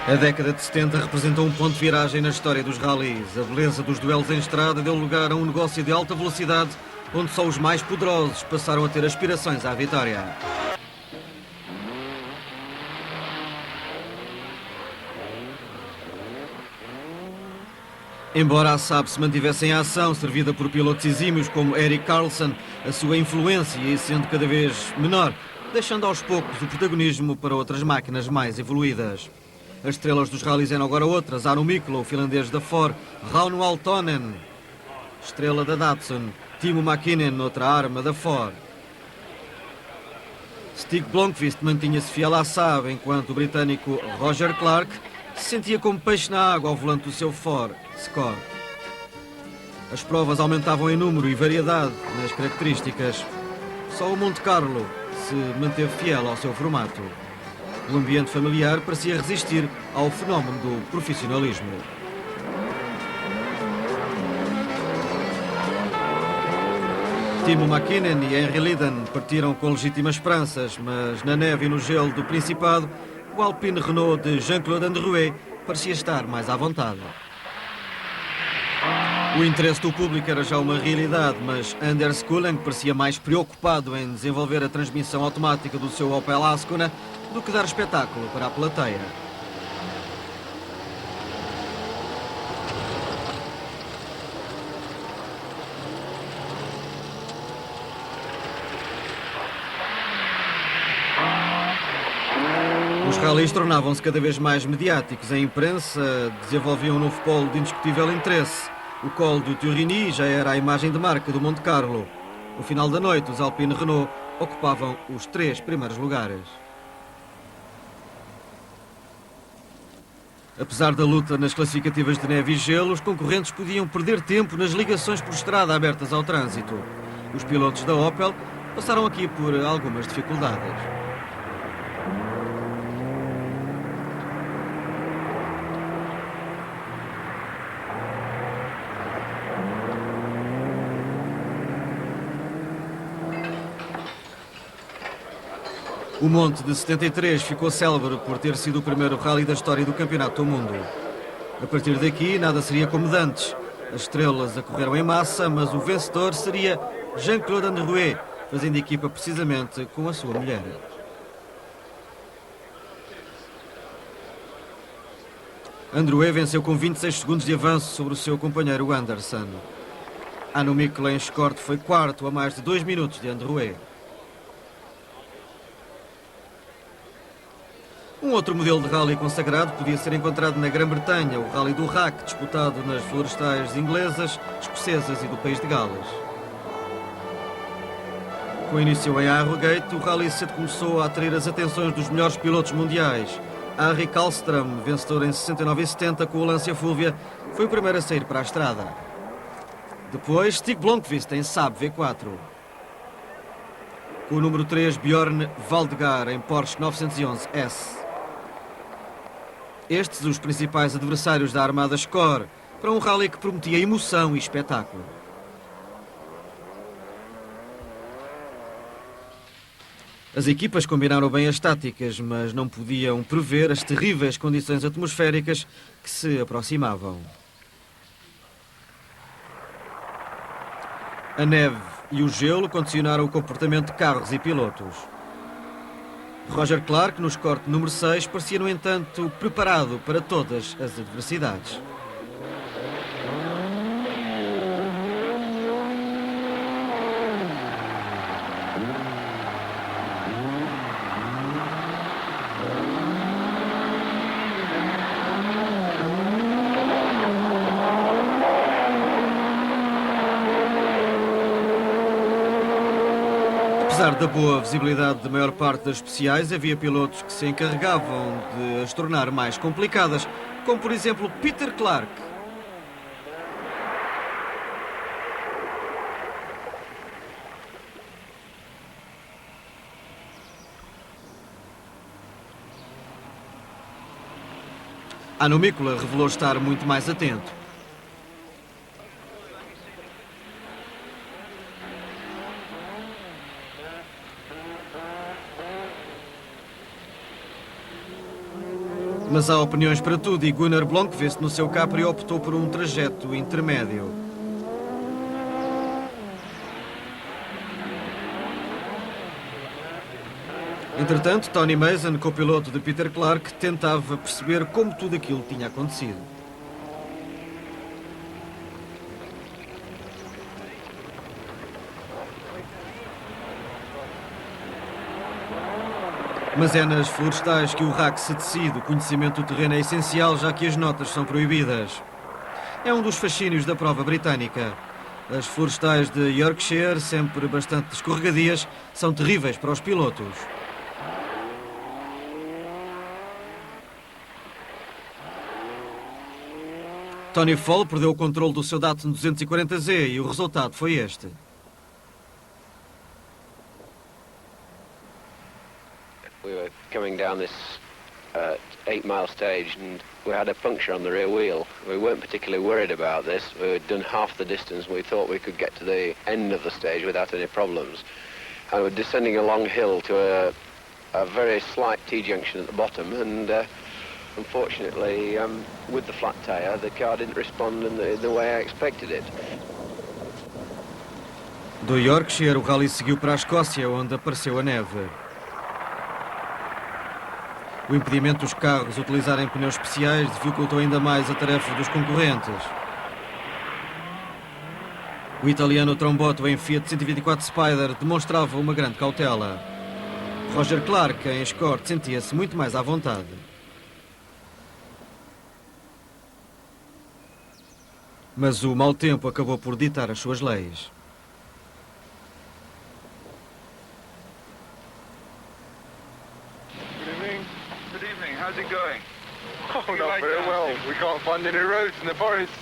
A década de 70 representou um ponto de viragem na história dos rallies. A beleza dos duelos em estrada deu lugar a um negócio de alta velocidade, onde só os mais poderosos passaram a ter aspirações à vitória. Embora a Saab se mantivesse em ação, servida por pilotos exímios como Erik Carlson, a sua influência ia sendo cada vez menor, deixando aos poucos o protagonismo para outras máquinas mais evoluídas. As estrelas dos rallies eram agora outras: Aro Miklo, o finlandês da Ford, Rauno Aaltonen, estrela da Datsun, Timo Mäkinen, outra arma da Ford. Stig Blomqvist mantinha-se fiel à Saab, enquanto o britânico Roger Clark se sentia como peixe na água ao volante do seu Ford Escort. As provas aumentavam em número e variedade nas características. Só o Monte Carlo se manteve fiel ao seu formato. O ambiente familiar parecia resistir ao fenómeno do profissionalismo. Timo Mäkinen e Henry Liden partiram com legítimas esperanças, mas na neve e no gelo do Principado, o Alpine Renault de Jean-Claude Androuet parecia estar mais à vontade. O interesse do público era já uma realidade, mas Anders Kullen parecia mais preocupado em desenvolver a transmissão automática do seu Opel Ascona do que dar espetáculo para a plateia. Os rallies tornavam-se cada vez mais mediáticos. A imprensa desenvolvia um novo polo de indiscutível interesse. O colo do Turini já era a imagem de marca do Monte Carlo. No final da noite, os Alpine Renault ocupavam os 3 primeiros lugares. Apesar da luta nas classificativas de neve e gelo, os concorrentes podiam perder tempo nas ligações por estrada abertas ao trânsito. Os pilotos da Opel passaram aqui por algumas dificuldades. O Monte de 73 ficou célebre por ter sido o primeiro rally da história do Campeonato do Mundo. A partir daqui, nada seria como dantes. As estrelas acorreram em massa, mas o vencedor seria Jean-Claude Androuet, fazendo equipa precisamente com a sua mulher. Androuet venceu com 26 segundos de avanço sobre o seu companheiro Anderson. Aro Miklo em Escort foi quarto a mais de 2 minutos de Androuet. Um outro modelo de rally consagrado podia ser encontrado na Grã-Bretanha, o Rally do Rack, disputado nas florestais inglesas, escocesas e do país de Gales. Com início em Harrogate, o rally cedo começou a atrair as atenções dos melhores pilotos mundiais. Harry Karlström, vencedor em 69 e 70 com o Lancia Fulvia, foi o primeiro a sair para a estrada. Depois, Stig Blomqvist em Saab V4. Com o número 3, Björn Valdegar em Porsche 911 S. Estes os principais adversários da armada Score, para um rally que prometia emoção e espetáculo. As equipas combinaram bem as táticas, mas não podiam prever as terríveis condições atmosféricas que se aproximavam. A neve e o gelo condicionaram o comportamento de carros e pilotos. Roger Clark, no Escort número 6, parecia, no entanto, preparado para todas as adversidades. Apesar da boa visibilidade da maior parte das especiais, havia pilotos que se encarregavam de as tornar mais complicadas, como por exemplo Peter Clark. Aro Miklo revelou estar muito mais atento. Mas há opiniões para tudo e Gunnar Blomqvist no seu Capri optou por um trajeto intermédio. Entretanto, Tony Mason, copiloto de Peter Clark, tentava perceber como tudo aquilo tinha acontecido. Mas é nas florestais que o RAC se decide. O conhecimento do terreno é essencial, já que as notas são proibidas. É um dos fascínios da prova britânica. As florestais de Yorkshire, sempre bastante escorregadias, são terríveis para os pilotos. Tony Fall perdeu o controle do seu Datsun 240Z e o resultado foi este. We were coming down this 8-mile stage and we had a puncture on the rear wheel. We weren't particularly worried about this. We had done half the distance and we thought we could get to the end of the stage without any problems. And we're descending a long hill to a very slight T-junction at the bottom and unfortunately, with the flat tyre, the car didn't respond in the way I expected it. Do Yorkshire, o rally seguiu para a Escócia, onde apareceu a neve. O impedimento dos carros utilizarem pneus especiais dificultou ainda mais a tarefa dos concorrentes. O italiano Trombotto em Fiat 124 Spider demonstrava uma grande cautela. Roger Clark, em Escort, sentia-se muito mais à vontade. Mas o mau tempo acabou por ditar as suas leis. Good evening. How's it going? Oh, not very well. We can't find any roads in the forest.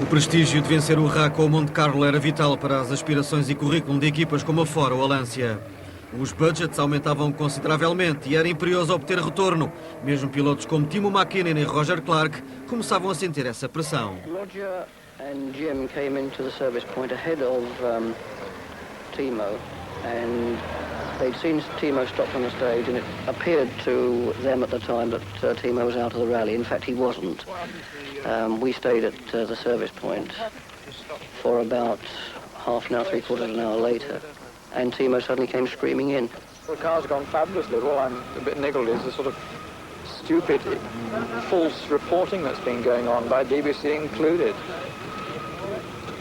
O prestígio de vencer o RAC ou o Monte Carlo era vital para as aspirações e currículo de equipas como a Ford ou a Lancia. Os budgets aumentavam consideravelmente e era imperioso obter retorno. Mesmo pilotos como Timo Mäkinen e Roger Clark começavam a sentir essa pressão. Roger and Jim came into the service point ahead of Timo, and they'd seen Timo stop on the stage, and it appeared to them at the time that Timo was out of the rally. In fact, he wasn't. We stayed at the service point for about half an hour, three-quarters of an hour later, and Timo suddenly came screaming in. The car's gone fabulously. All I'm a bit niggled is the sort of stupid, false reporting that's been going on by BBC included.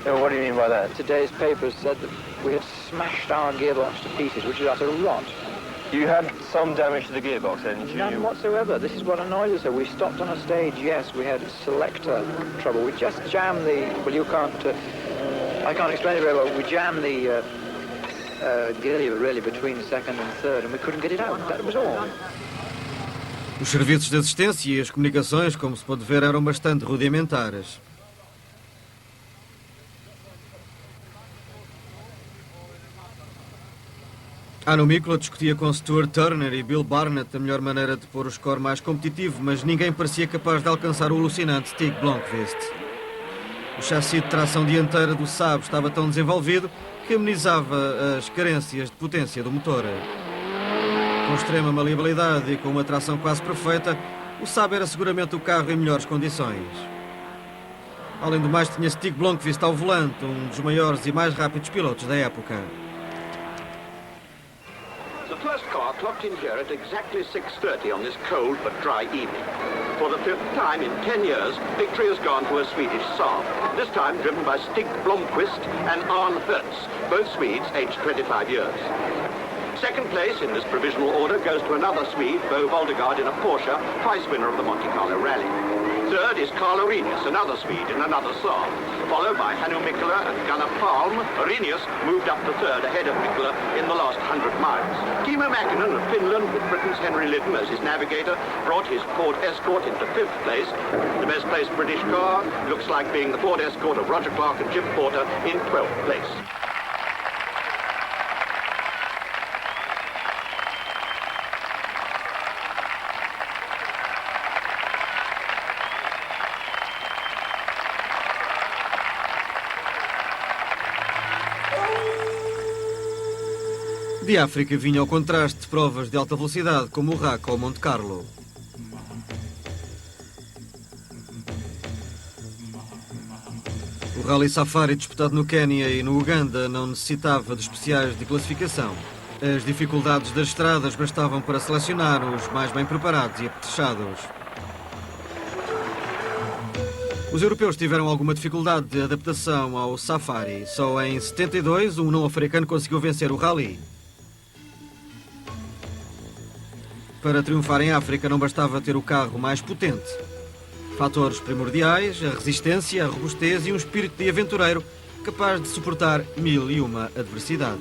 What do you mean by that? Today's papers said that we had smashed our gearbox to pieces, which is utter rot. You had some damage to the gearbox, didn't you? None whatsoever. This is what annoyed us. We stopped on a stage, yes, we had selector trouble. We just jammed the... Well, you can't... I can't explain it very well. We jammed the gear lever, really, between second and third, and we couldn't get it out. That was all. Os serviços de assistência e as comunicações, como se pode ver, eram bastante rudimentares. Hanno Mikkola discutia com Stuart Turner e Bill Barnett a melhor maneira de pôr o score mais competitivo, mas ninguém parecia capaz de alcançar o alucinante Stig Blomqvist. O chassi de tração dianteira do Saab estava tão desenvolvido que amenizava as carências de potência do motor. Com extrema maleabilidade e com uma tração quase perfeita, o Saab era seguramente o carro em melhores condições. Além do mais, tinha Stig Blomqvist ao volante, um dos maiores e mais rápidos pilotos da época. The first car clocked in here at exactly 6:30 on this cold but dry evening. For the fifth time in 10 years, victory has gone to a Swedish Saab, this time driven by Stig Blomqvist and Arne Hertz, both Swedes aged 25 years. Second place in this provisional order goes to another Swede, Bo Voldegard, in a Porsche, twice winner of the Monte Carlo Rally. Third is Carl Arrhenius, another Swede, in another Saab, followed by Hannu Mikkola and Gunnar Palm. Arrhenius moved up to third ahead of Mikkola in the last 100 miles. Timo Mäkinen of Finland, with Britain's Henry Lydon as his navigator, brought his Ford Escort into fifth place. The best placed British car looks like being the Ford Escort of Roger Clark and Jim Porter in 12th place. De África vinha ao contraste de provas de alta velocidade como o RAC ou o Monte Carlo. O Rally Safari disputado no Quénia e no Uganda não necessitava de especiais de classificação. As dificuldades das estradas bastavam para selecionar os mais bem preparados e apetrechados. Os europeus tiveram alguma dificuldade de adaptação ao Safari. Só em 72 um não-africano conseguiu vencer o Rally. Para triunfar em África não bastava ter o carro mais potente. Fatores primordiais, a resistência, a robustez e um espírito de aventureiro capaz de suportar 1001 adversidades.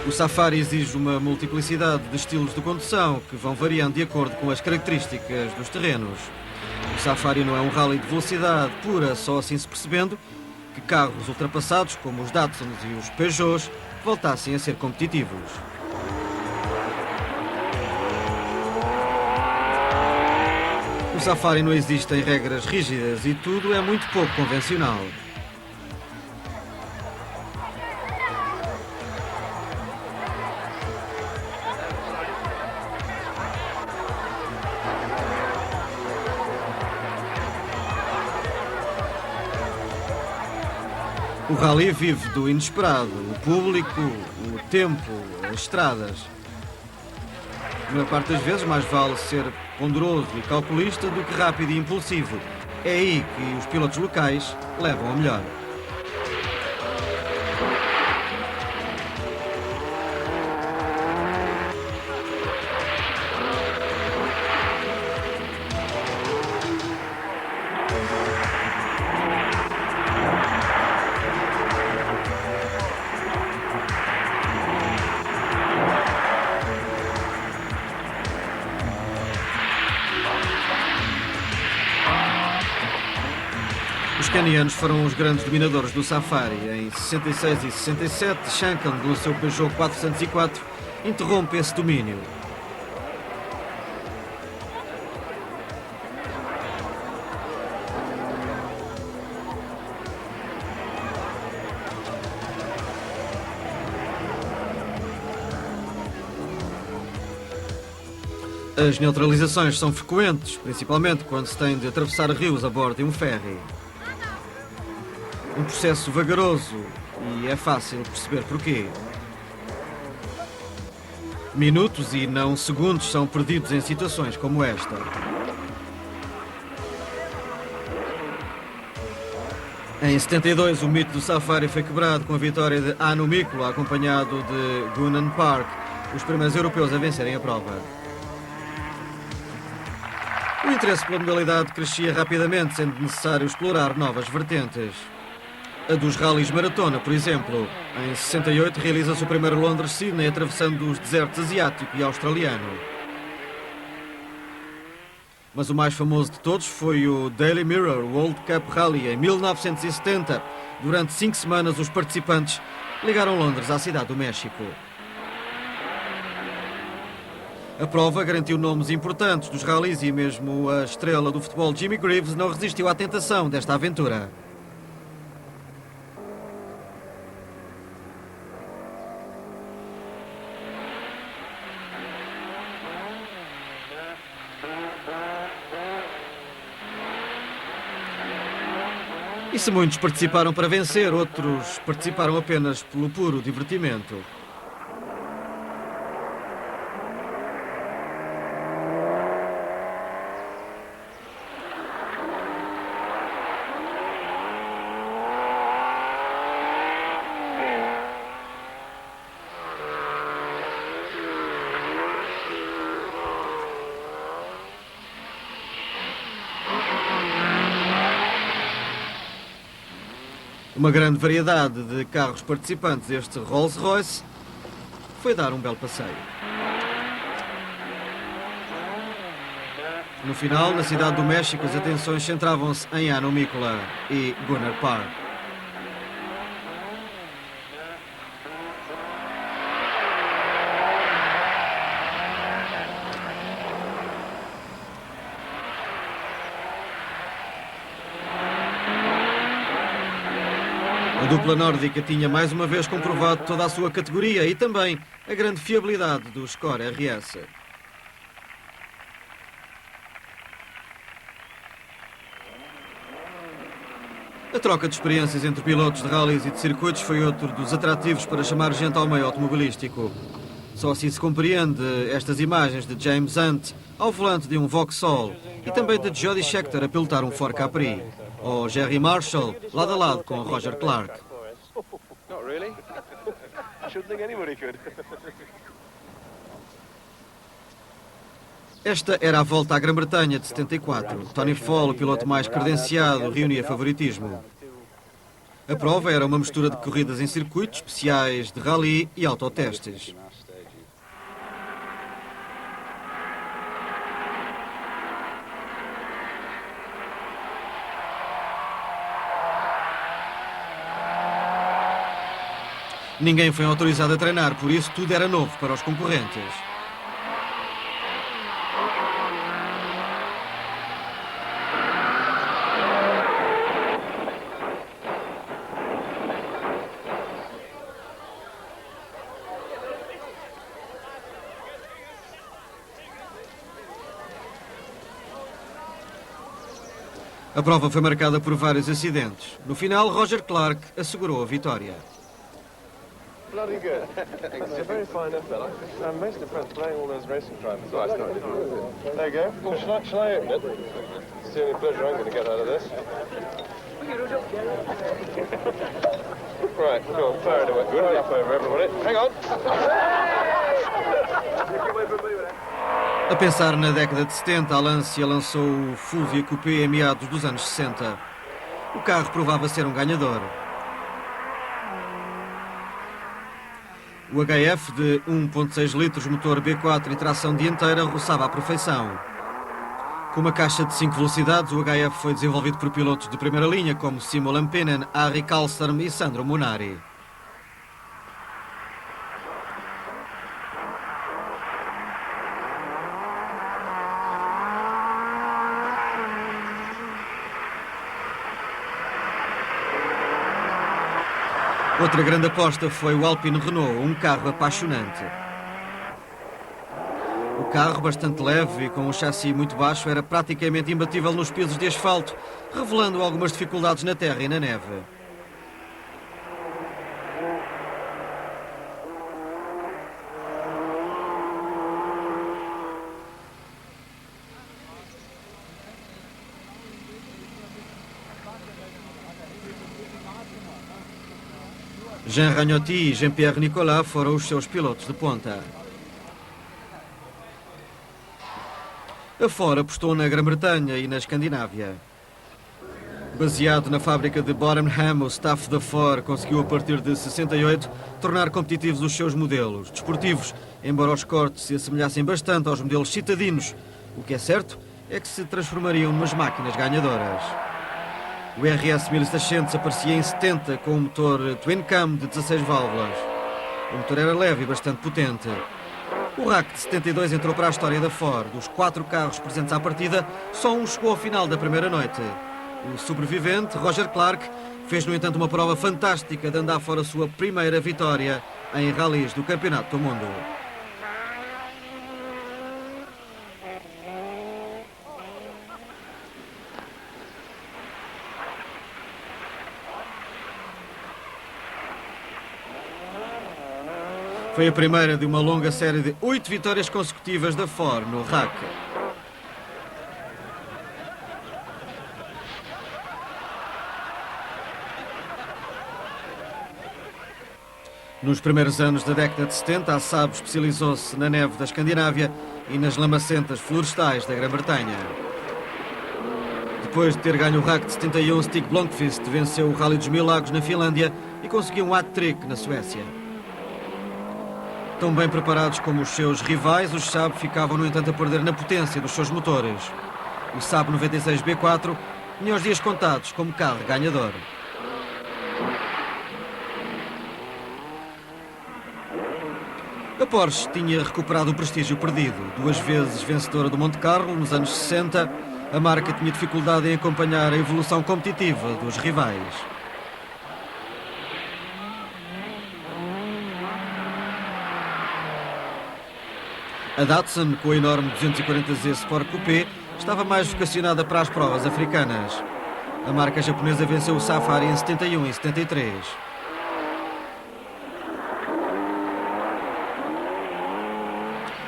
O Safari exige uma multiplicidade de estilos de condução que vão variando de acordo com as características dos terrenos. O Safari não é um rally de velocidade pura, só assim se percebendo que carros ultrapassados como os Datsuns e os Peugeots voltassem a ser competitivos. No Safari não existem regras rígidas e tudo é muito pouco convencional. O rally vive do inesperado, o público, o tempo, as estradas. Na maior parte das vezes mais vale ser ponderoso e calculista do que rápido e impulsivo. É aí que os pilotos locais levam a melhor. Os canianos foram os grandes dominadores do Safari. Em 66 e 67, Shankan, do seu Peugeot 404, interrompe esse domínio. As neutralizações são frequentes, principalmente quando se tem de atravessar rios a bordo de um ferry. Um processo vagaroso e é fácil perceber porquê. Minutos e não segundos são perdidos em situações como esta. Em 72, o mito do Safari foi quebrado com a vitória de Anu Mikula, acompanhado de Gunnar Park, os primeiros europeus a vencerem a prova. O interesse pela modalidade crescia rapidamente, sendo necessário explorar novas vertentes. A dos rallies maratona, por exemplo. Em 68 realiza-se o primeiro Londres-Sydney atravessando os desertos asiático e australiano. Mas o mais famoso de todos foi o Daily Mirror World Cup Rally em 1970. Durante 5 semanas os participantes ligaram Londres à cidade do México. A prova garantiu nomes importantes dos rallies e mesmo a estrela do futebol Jimmy Greaves não resistiu à tentação desta aventura. E se muitos participaram para vencer, outros participaram apenas pelo puro divertimento. Uma grande variedade de carros participantes deste Rolls-Royce foi dar um belo passeio. No final, na cidade do México, as atenções centravam-se em Anu Mikula e Gunnar Park. A dupla nórdica tinha mais uma vez comprovado toda a sua categoria e também a grande fiabilidade do Score RS. A troca de experiências entre pilotos de rallies e de circuitos foi outro dos atrativos para chamar gente ao meio automobilístico. Só assim se compreende estas imagens de James Hunt ao volante de um Vauxhall e também de Jody Scheckter a pilotar um Ford Capri. Ou Jerry Marshall, lado a lado com Roger Clark. Not really. Shouldn't think anybody could. Esta era a volta à Grã-Bretanha de 74. Tony Fall, o piloto mais credenciado, reunia favoritismo. A prova era uma mistura de corridas em circuitos, especiais de rally e autotestes. Ninguém foi autorizado a treinar, por isso tudo era novo para os concorrentes. A prova foi marcada por vários acidentes. No final, Roger Clark assegurou a vitória. Bloody good. He's a very fine fella. I'm most impressed playing all those racing drivers. Oh, that's not there you go. Well, shall I open it? It's the only pleasure I'm going to get out of this. Right, go on, fire it away. Good enough over everybody. Hang on. A pensar na década de 70, a Lancia lançou o Fulvia Coupé em meados dos anos 60. O carro provava ser um ganhador. O HF de 1.6 litros, motor B4 e tração dianteira roçava a perfeição. Com uma caixa de 5 velocidades, o HF foi desenvolvido por pilotos de primeira linha como Simo Lampinen, Harry Karlström e Sandro Munari. Outra grande aposta foi o Alpine Renault, um carro apaixonante. O carro, bastante leve e com um chassi muito baixo, era praticamente imbatível nos pisos de asfalto, revelando algumas dificuldades na terra e na neve. Jean Ragnotti e Jean-Pierre Nicolas foram os seus pilotos de ponta. A Ford apostou na Grã-Bretanha e na Escandinávia. Baseado na fábrica de Bottenham, o staff da Ford conseguiu, a partir de 68, tornar competitivos os seus modelos desportivos, embora os cortes se assemelhassem bastante aos modelos citadinos. O que é certo é que se transformariam numas máquinas ganhadoras. O RS 1600 aparecia em 70 com um motor Twin Cam de 16 válvulas. O motor era leve e bastante potente. O RAC de 72 entrou para a história da Ford. Dos 4 carros presentes à partida, só um chegou ao final da primeira noite. O sobrevivente, Roger Clark, fez, no entanto, uma prova fantástica de andar fora a sua primeira vitória em rallies do Campeonato do Mundo. Foi a primeira de uma longa série de 8 vitórias consecutivas da Ford no RAC. Nos primeiros anos da década de 70, a Saab especializou-se na neve da Escandinávia e nas lamacentas florestais da Grã-Bretanha. Depois de ter ganho o RAC de 71, Stig Blomqvist venceu o Rally dos Mil Lagos na Finlândia e conseguiu um hat-trick na Suécia. Tão bem preparados como os seus rivais, os Saab ficavam, no entanto, a perder na potência dos seus motores. O Saab 96 B4 tinha os dias contados como carro ganhador. A Porsche tinha recuperado o prestígio perdido. 2 vezes vencedora do Monte Carlo nos anos 60, a marca tinha dificuldade em acompanhar a evolução competitiva dos rivais. A Datsun, com a enorme 240Z Sport Coupé, estava mais vocacionada para as provas africanas. A marca japonesa venceu o Safari em 71 e 73.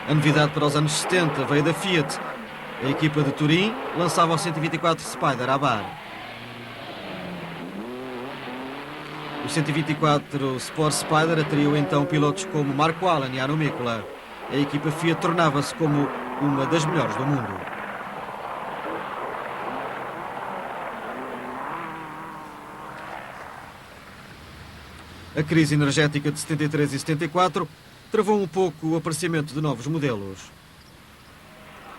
A novidade para os anos 70 veio da Fiat. A equipa de Turim lançava o 124 Spider à bar. O 124 Sport Spider atraiu então pilotos como Mark Wallin e Arno Mikkola. A equipa Fiat tornava-se como uma das melhores do mundo. A crise energética de 73 e 74 travou um pouco o aparecimento de novos modelos.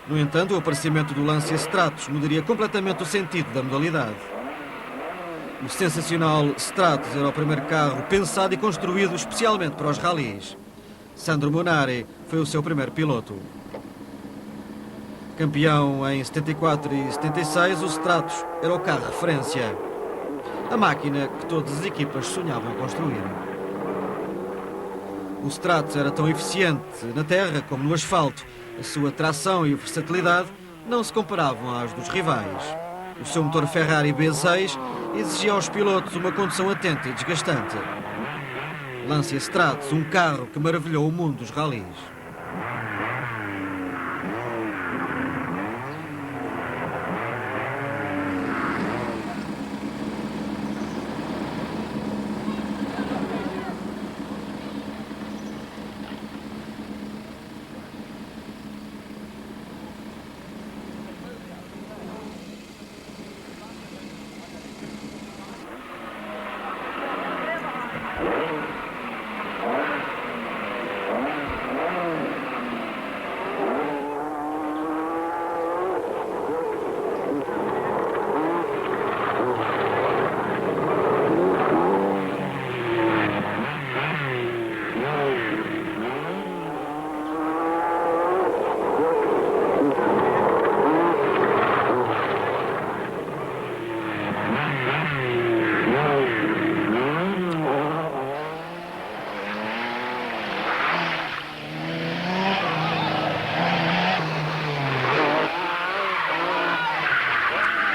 No entanto, o aparecimento do Lancia Stratos mudaria completamente o sentido da modalidade. O sensacional Stratos era o primeiro carro pensado e construído especialmente para os rallies. Sandro Munari foi o seu primeiro piloto. Campeão em 74 e 76, o Stratos era o carro referência. A máquina que todas as equipas sonhavam construir. O Stratos era tão eficiente na terra como no asfalto. A sua tração e versatilidade não se comparavam às dos rivais. O seu motor Ferrari B6 exigia aos pilotos uma condução atenta e desgastante. Lancia Stratos, um carro que maravilhou o mundo dos rallies.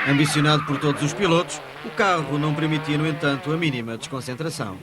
Ambicionado por todos os pilotos, o carro não permitia, no entanto, a mínima desconcentração.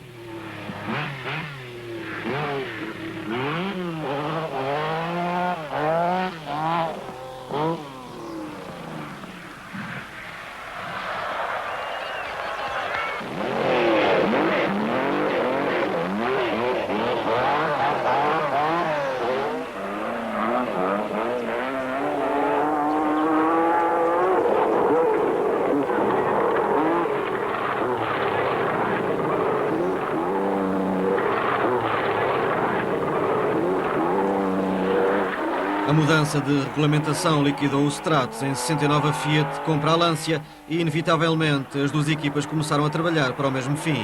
A mudança de regulamentação liquidou os Stratos. Em 69 a Fiat compra a Lancia e, inevitavelmente, as duas equipas começaram a trabalhar para o mesmo fim.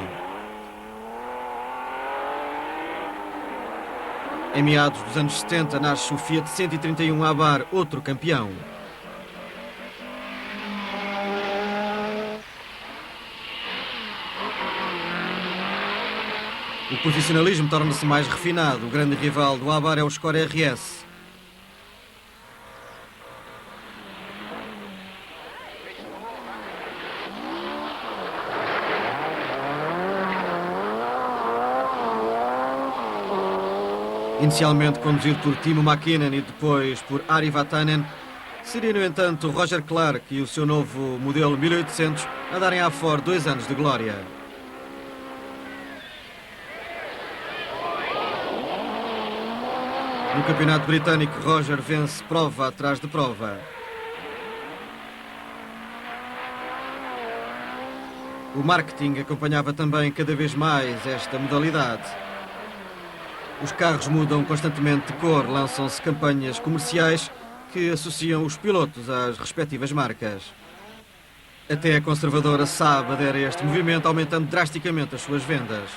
Em meados dos anos 70 nasce o Fiat 131 Abarth, outro campeão. O profissionalismo torna-se mais refinado. O grande rival do Abarth é o Score RS. Inicialmente conduzido por Timo Mäkinen e depois por Ari Vatanen, seria, no entanto, Roger Clark e o seu novo modelo 1800 a darem à Ford 2 anos de glória. No campeonato britânico, Roger vence prova atrás de prova. O marketing acompanhava também cada vez mais esta modalidade. Os carros mudam constantemente de cor, lançam-se campanhas comerciais que associam os pilotos às respectivas marcas. Até a conservadora Saab adere a este movimento, aumentando drasticamente as suas vendas.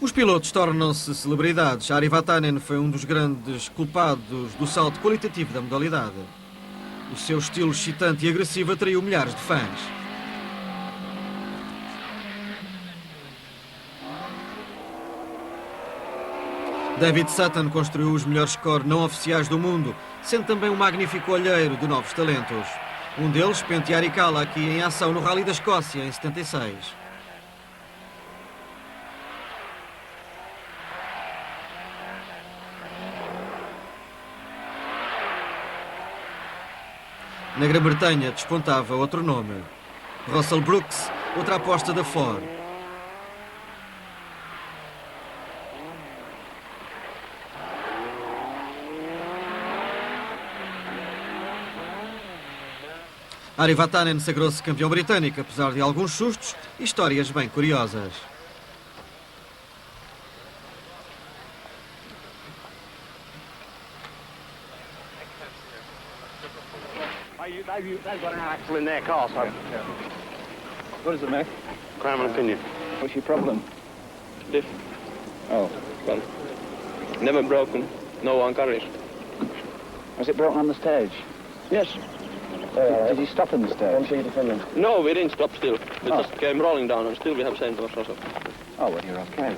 Os pilotos tornam-se celebridades. Ari Vatanen foi um dos grandes culpados do salto qualitativo da modalidade. O seu estilo excitante e agressivo atraiu milhares de fãs. David Sutton construiu os melhores scores não oficiais do mundo, sendo também um magnífico olheiro de novos talentos. Um deles, Pentti Arikala, aqui em ação no Rally da Escócia, em 76. Na Grã-Bretanha despontava outro nome. Russell Brooks, outra aposta da Ford. Ari Vatanen sagrou-se campeão britânico, apesar de alguns sustos e histórias bem curiosas. They've got an axle in their car, so... What does it make? Crown and pinion. What's your problem? Diff. Oh. Well, never broken. No one carries. Was it broken on the stage? Yes. Did you stop in the stage? No, we didn't stop still. We just came rolling down and still we have same process. Oh, well, you're okay.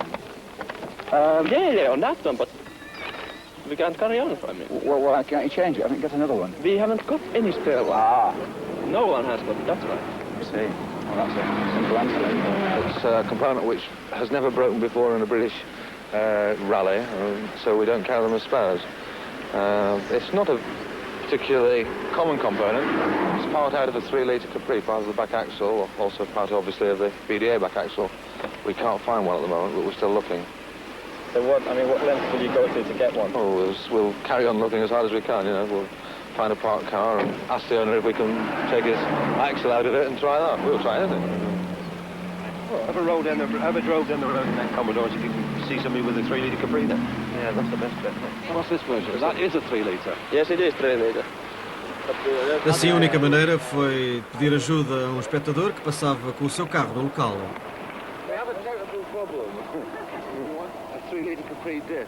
Yeah, on that one, but we can't carry on from it. Well, why can't you change it? I think get another one. We haven't got any spare one. Ah, No one has got it, that's right. I see. Well, that's a simple answer then. It's a component which has never broken before in a British rally, so we don't carry them as spares. It's not a particularly common component. It's part out of a 3-litre Capri, part of the back axle, also part obviously of the BDA back axle. We can't find one at the moment, but we're still looking. So what length will you go to get one? Oh, we'll carry on looking as hard as we can, you know. We'll find a parked car and ask the owner if we can take his axle out of it and try that. We'll try anything. Well, ever drove down the road in that Commodore if you can see somebody with a 3-litre Capri then? Yeah, that's the best bet. What's this version? That is a 3-litre. Yes, it is 3-litre. Assim, a única maneira foi pedir ajuda a um espectador que passava com o seu carro no local. We have a terrible problem. A 3-litre Capri diff.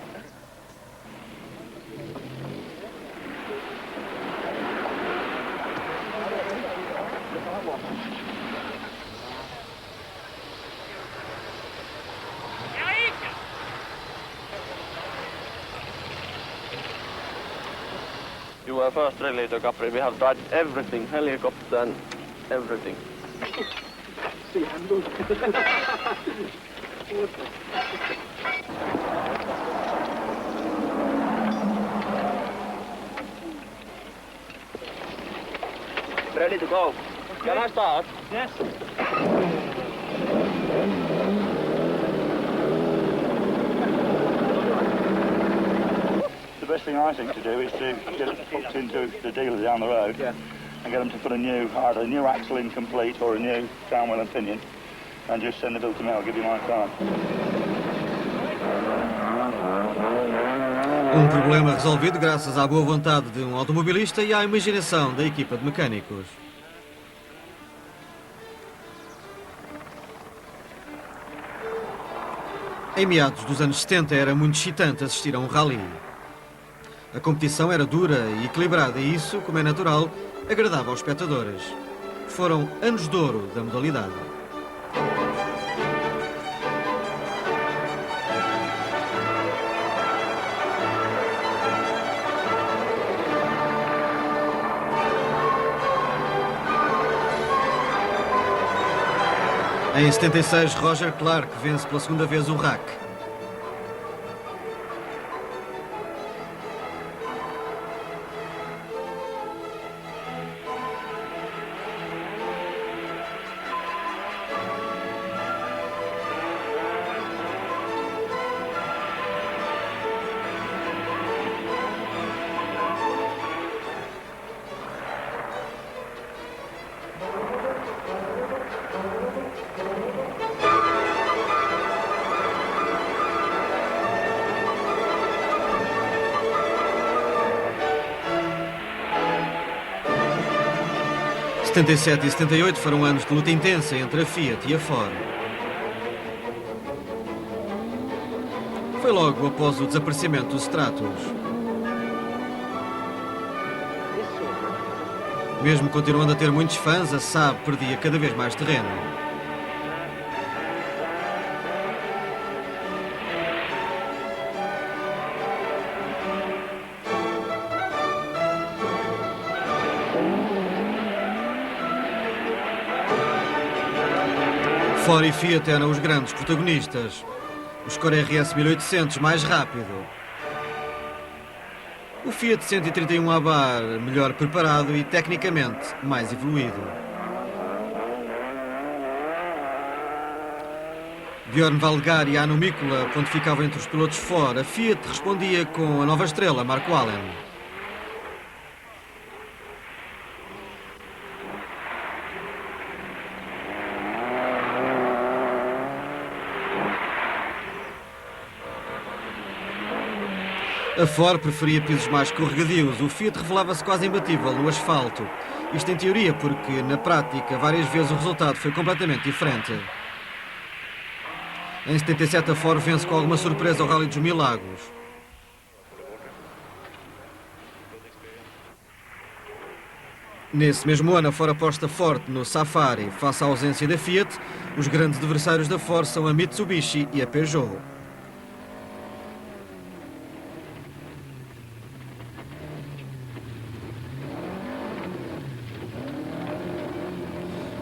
You were first 3-litre Capri. We have tried everything, helicopter and everything. Ready to go. Can I start? Yes. The best thing I think to do is to get it hooked into the dealer down the road and get them to put either a new axle in complete or a new crown wheel and pinion, and just send the bill to me. I'll give you my card. Um problema resolvido graças à boa vontade de um automobilista e à imaginação da equipa de mecânicos. Em meados dos anos 70 era muito excitante assistir a um rally. A competição era dura e equilibrada e isso, como é natural, agradava aos espectadores. Foram anos de ouro da modalidade. Em 76, Roger Clark vence pela segunda vez o RAC. Em 77 e 78 foram anos de luta intensa entre a Fiat e a Ford. Foi logo após o desaparecimento dos Stratos. Mesmo continuando a ter muitos fãs, a Saab perdia cada vez mais terreno. Ford e Fiat eram os grandes protagonistas. O Score RS 1800 mais rápido. O Fiat 131 Abarth melhor preparado e tecnicamente mais evoluído. Björn Valdgar e Hannu Mikkola pontificavam entre os pilotos Ford. A Fiat respondia com a nova estrela, Marco Allen. A Ford preferia pisos mais escorregadios. O Fiat revelava-se quase imbatível no asfalto. Isto em teoria, porque na prática várias vezes o resultado foi completamente diferente. Em 77 a Ford vence com alguma surpresa o Rally dos Mil Lagos. Nesse mesmo ano a Ford aposta forte no Safari. Face à ausência da Fiat, os grandes adversários da Ford são a Mitsubishi e a Peugeot.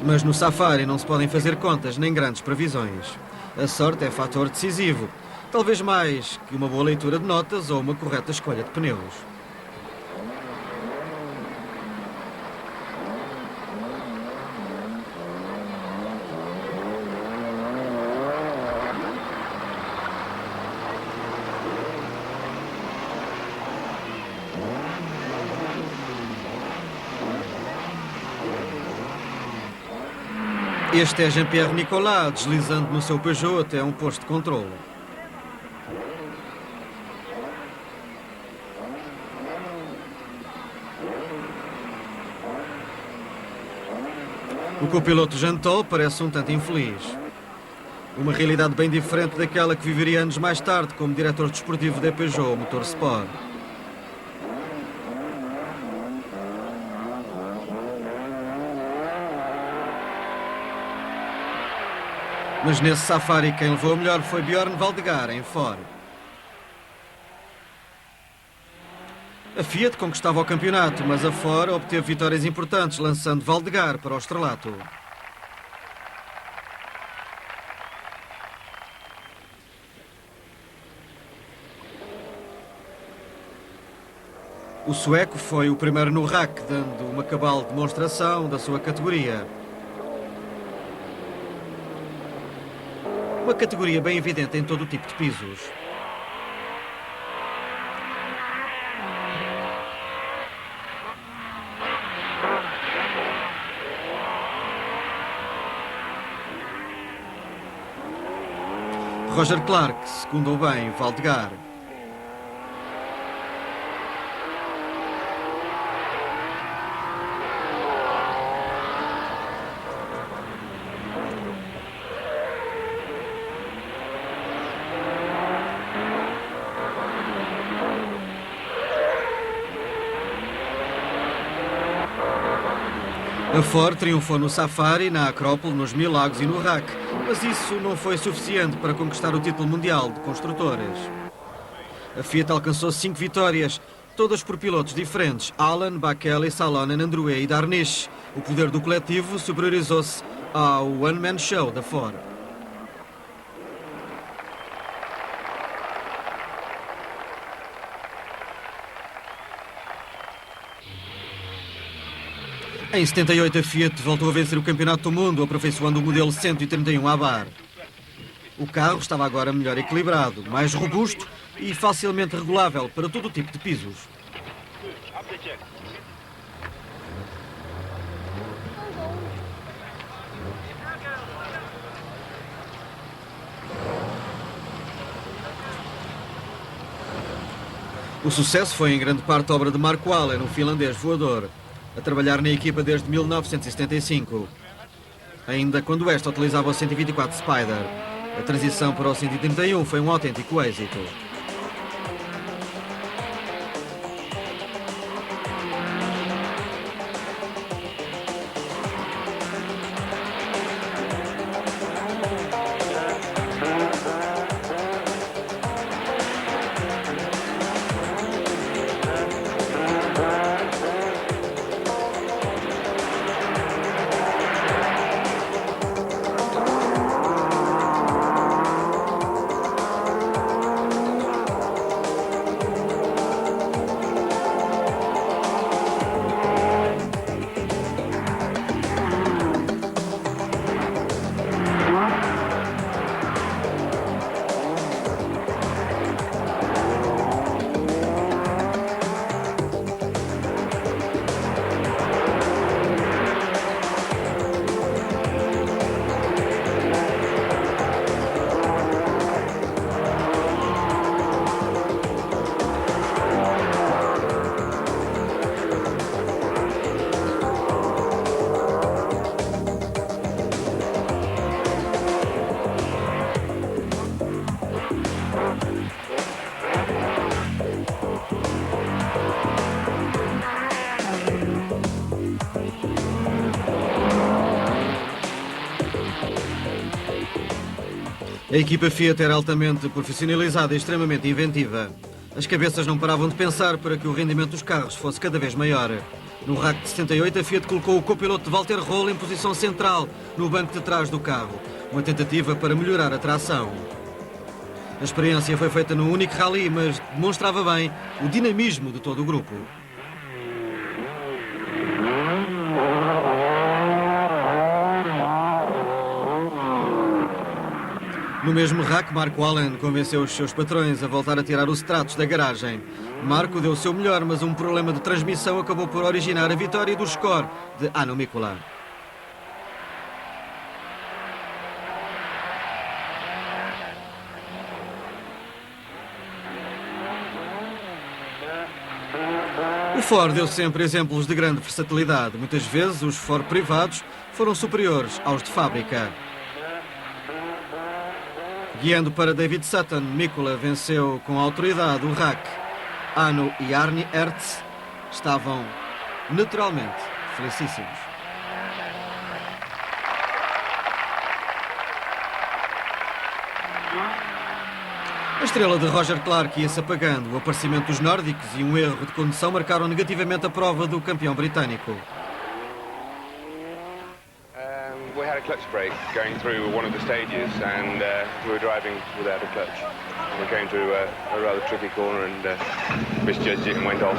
Mas no Safari não se podem fazer contas nem grandes previsões. A sorte é fator decisivo, talvez mais que uma boa leitura de notas ou uma correta escolha de pneus. Este é Jean-Pierre Nicolas, deslizando no seu Peugeot até um posto de controle. O copiloto Jean Todt parece um tanto infeliz. Uma realidade bem diferente daquela que viveria anos mais tarde como diretor desportivo da Peugeot Motorsport. Mas nesse Safari quem levou a melhor foi Björn Valdgar, em Ford. A Fiat conquistava o campeonato, mas a Ford obteve vitórias importantes, lançando Valdgar para o estrelato. O sueco foi o primeiro no RAC, dando uma cabal demonstração da sua categoria. Uma categoria bem evidente em todo o tipo de pisos. Roger Clark secundou bem Valdegar. A Ford triunfou no Safari, na Acrópole, nos Mil Lagos e no RAC, mas isso não foi suficiente para conquistar o título mundial de construtores. A Fiat alcançou 5 vitórias, todas por pilotos diferentes: Allan, Bakele, Salonen, Androuet e Darniche. O poder do coletivo superiorizou-se ao one-man show da Ford. Em 78, a Fiat voltou a vencer o Campeonato do Mundo, aperfeiçoando o modelo 131 Abarth. O carro estava agora melhor equilibrado, mais robusto e facilmente regulável para todo o tipo de pisos. O sucesso foi em grande parte obra de Marco Allen, um finlandês voador, a trabalhar na equipa desde 1975. Ainda quando esta utilizava o 124 Spider, a transição para o 131 foi um autêntico êxito. A equipa Fiat era altamente profissionalizada e extremamente inventiva. As cabeças não paravam de pensar para que o rendimento dos carros fosse cada vez maior. No RAC de 78, a Fiat colocou o copiloto de Walter Röhrl em posição central, no banco de trás do carro, uma tentativa para melhorar a tração. A experiência foi feita num único rally, mas demonstrava bem o dinamismo de todo o grupo. No mesmo RAC, Marco Allen convenceu os seus patrões a voltar a tirar os Stratos da garagem. Marco deu o seu melhor, mas um problema de transmissão acabou por originar a vitória do score de Hannu Mikkola. O Ford deu sempre exemplos de grande versatilidade. Muitas vezes os Ford privados foram superiores aos de fábrica. Guiando para David Sutton, Mikkola venceu com autoridade o RAC. Hannu e Arne Hertz estavam naturalmente felicíssimos. A estrela de Roger Clark ia-se apagando. O aparecimento dos nórdicos e um erro de condução marcaram negativamente a prova do campeão britânico. We had a clutch break going through one of the stages and we were driving without a clutch. We came to a rather tricky corner and misjudged it and went off.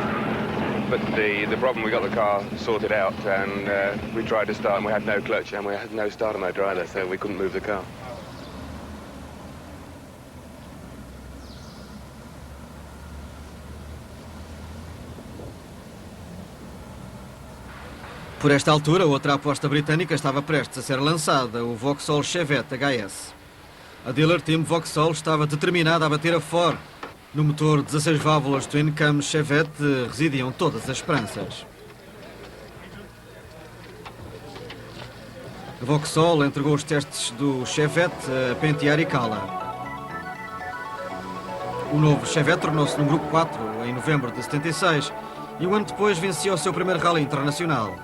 But the problem, we got the car sorted out and we tried to start and we had no clutch and we had no starter motor either, so we couldn't move the car. Por esta altura, outra aposta britânica estava prestes a ser lançada, o Vauxhall Chevette HS. A Dealer Team Vauxhall estava determinada a bater a Ford. No motor 16 válvulas Twin Cam Chevette residiam todas as esperanças. A Vauxhall entregou os testes do Chevette a Penty e Arikala. O novo Chevette tornou-se número 4 em novembro de 76 e um ano depois vencia o seu primeiro rally internacional.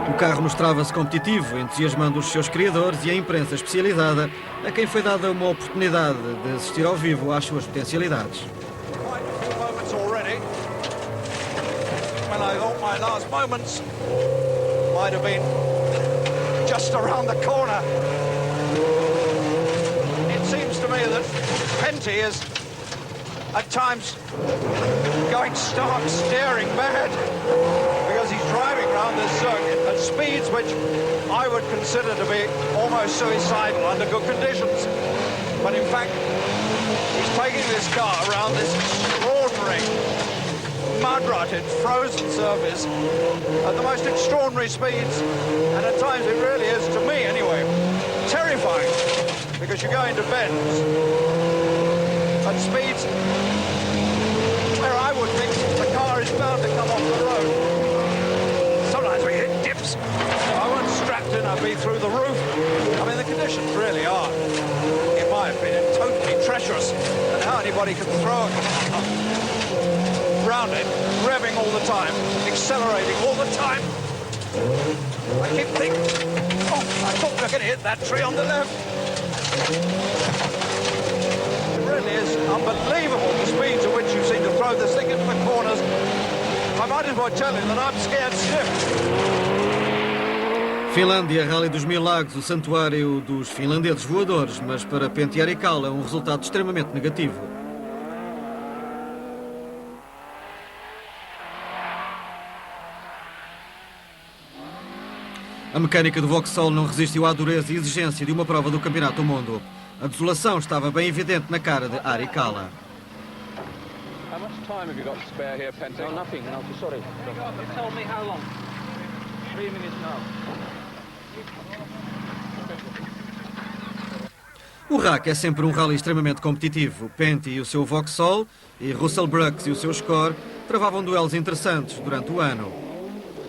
O carro mostrava-se competitivo, entusiasmando os seus criadores e a imprensa especializada, a quem foi dada uma oportunidade de assistir ao vivo às suas potencialidades. Just around the corner. It seems to me that Penty is at times going stark staring mad because he's driving around this circuit at speeds which I would consider to be almost suicidal under good conditions. But in fact, he's taking this car around this extraordinary mud-rutted, frozen surface at the most extraordinary speeds, and at times it really is, to me anyway, terrifying, because you go into bends at speeds where I would think the car is bound to come off the road. Sometimes we hit dips. If I weren't strapped in, I'd be through the roof. I mean, the conditions really are, in my opinion, totally treacherous, and how anybody can throw a car around it, revving all the time, accelerating all the time. I keep thinking, oh, I thought we were going to hit that tree on the left. It really is unbelievable the speeds at which you seem to throw this thing into the corners. I might as well tell you that I'm scared stiff. Finlândia, Rally dos Mil Lagos, o santuário dos finlandeses voadores, mas para Penty e Arikala um resultado extremamente negativo. A mecânica do Vauxhall não resistiu à dureza e exigência de uma prova do Campeonato do Mundo. A desolação estava bem evidente na cara de Arikala. How much time have you got to spare here, Penty? No, nothing, sorry. Tell me how long? 3 minutes now. O RAC é sempre um rally extremamente competitivo. Penty e o seu Vauxhall e Russell Brooks e o seu Score travavam duelos interessantes durante o ano.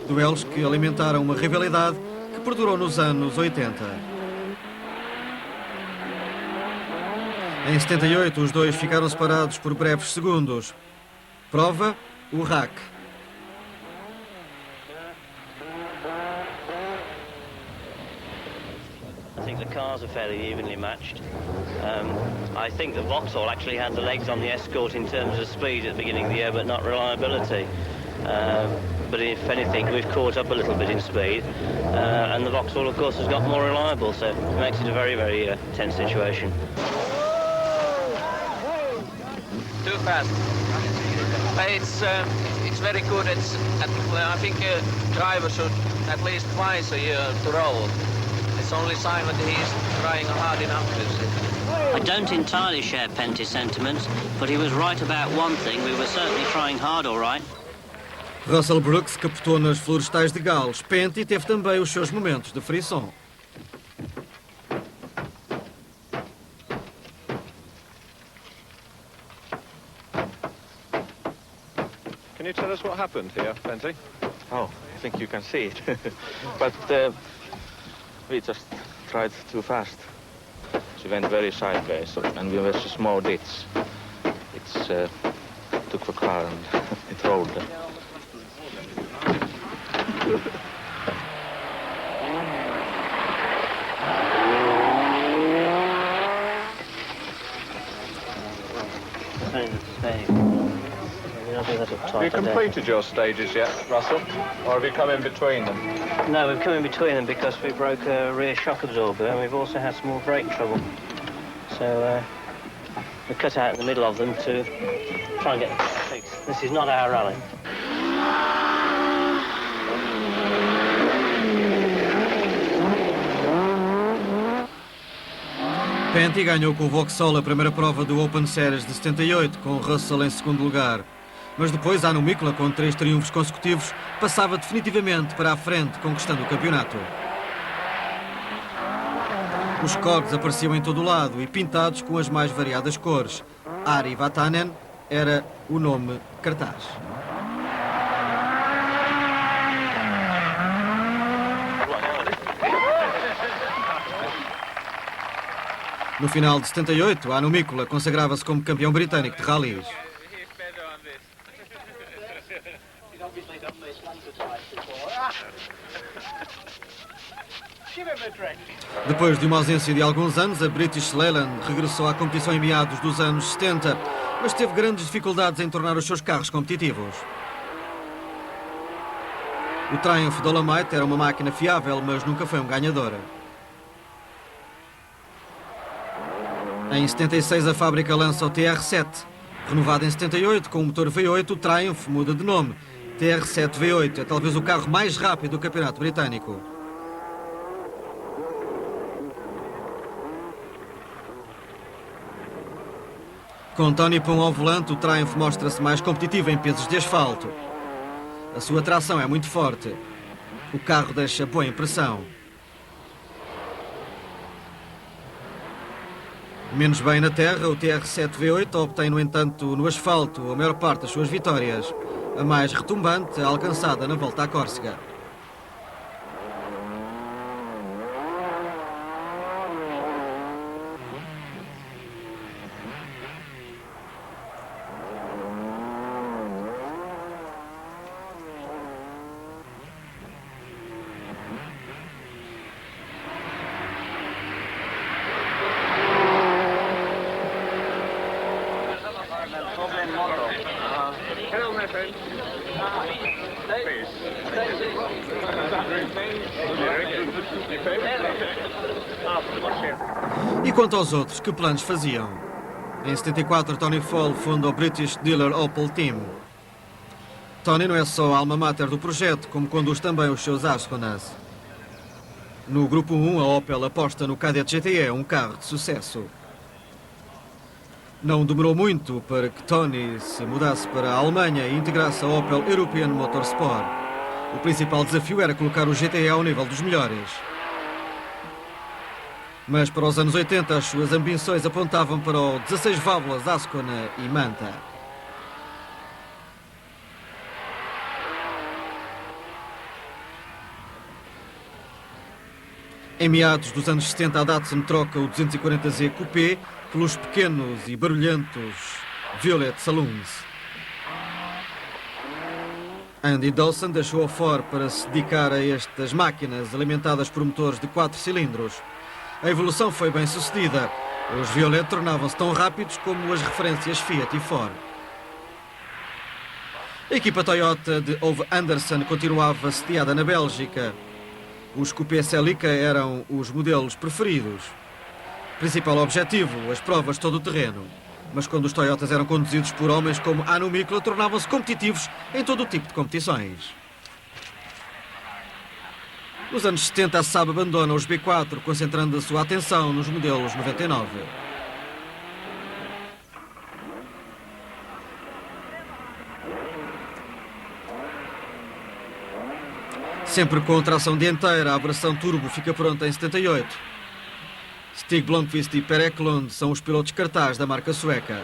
Duelos que alimentaram uma rivalidade que perdurou nos anos 80. Em 78, os dois ficaram separados por breves segundos. Prova, o RAC. I think the cars are fairly evenly matched. I think the Vauxhall actually had the legs on the Escort in terms of speed at the beginning of the year, but not reliability. But if anything, we've caught up a little bit in speed, and the Vauxhall, of course, has got more reliable, so it makes it a very, very tense situation. Too fast. It's very good. I think a driver should at least twice a year to roll. It's only sign that he's trying hard enough. I don't entirely share Penty's sentiments, but he was right about one thing. We were certainly trying hard, all right. Russell Brooks captou nas florestais de Gales. Penty teve também os seus momentos de frisson. Can you tell us what happened here, Penty? Oh, I think you can see it. But we just tried too fast. She went very sideways, and we were so small ditch. It took the car and it rolled. Have you completed your stages yet, Russell? Or have you come in between them? No, we've come in between them because we broke a rear shock absorber and we've also had some more brake trouble. So we cut out in the middle of them to try and get them fixed. This is not our rally. Penty ganhou com o Vauxhall a primeira prova do Open Series de 78, com Russell em segundo lugar. Mas depois, Anu Mikula, com 3 triunfos consecutivos, passava definitivamente para a frente, conquistando o campeonato. Os cordes apareciam em todo o lado e pintados com as mais variadas cores. Ari Vatanen era o nome cartaz. No final de 78, Anu Mikula consagrava-se como campeão britânico de rallies. Depois de uma ausência de alguns anos, a British Leyland regressou à competição em meados dos anos 70, mas teve grandes dificuldades em tornar os seus carros competitivos. O Triumph Dolomite era uma máquina fiável, mas nunca foi um ganhador. Em 76, a fábrica lança o TR7. Renovado em 78, com o motor V8, o Triumph muda de nome. TR7 V8 é talvez o carro mais rápido do campeonato britânico. Com Tony Pon ao volante, o Triumph mostra-se mais competitivo em pesos de asfalto. A sua tração é muito forte. O carro deixa boa impressão. Menos bem na terra, o TR7 V8 obtém, no entanto, no asfalto a maior parte das suas vitórias. A mais retumbante, alcançada na Volta à Córcega. E quanto aos outros, que planos faziam? Em 74, Tony Fall funda o British Dealer Opel Team. Tony não é só a alma mater do projeto, como conduz também os seus Asconas. No Grupo 1, a Opel aposta no Kadett GTE, um carro de sucesso. Não demorou muito para que Tony se mudasse para a Alemanha e integrasse a Opel European Motorsport. O principal desafio era colocar o GTE ao nível dos melhores. Mas para os anos 80 as suas ambições apontavam para o 16 válvulas Ascona e Manta. Em meados dos anos 70 a Datsun troca o 240Z Coupé pelos pequenos e barulhentos Violet Saloons. Andy Dawson deixou a Ford para se dedicar a estas máquinas alimentadas por motores de 4 cilindros. A evolução foi bem sucedida. Os Violet tornavam-se tão rápidos como as referências Fiat e Ford. A equipa Toyota de Ove Anderson continuava sediada na Bélgica. Os Coupé Celica eram os modelos preferidos. Principal objetivo, as provas de todo o terreno. Mas quando os Toyotas eram conduzidos por homens como Anu Mikula, tornavam-se competitivos em todo o tipo de competições. Nos anos 70, a Saab abandona os B4, concentrando a sua atenção nos modelos 99. Sempre com tração dianteira, a versão turbo fica pronta em 78. Stig Blomqvist e Per Eklund são os pilotos cartaz da marca sueca.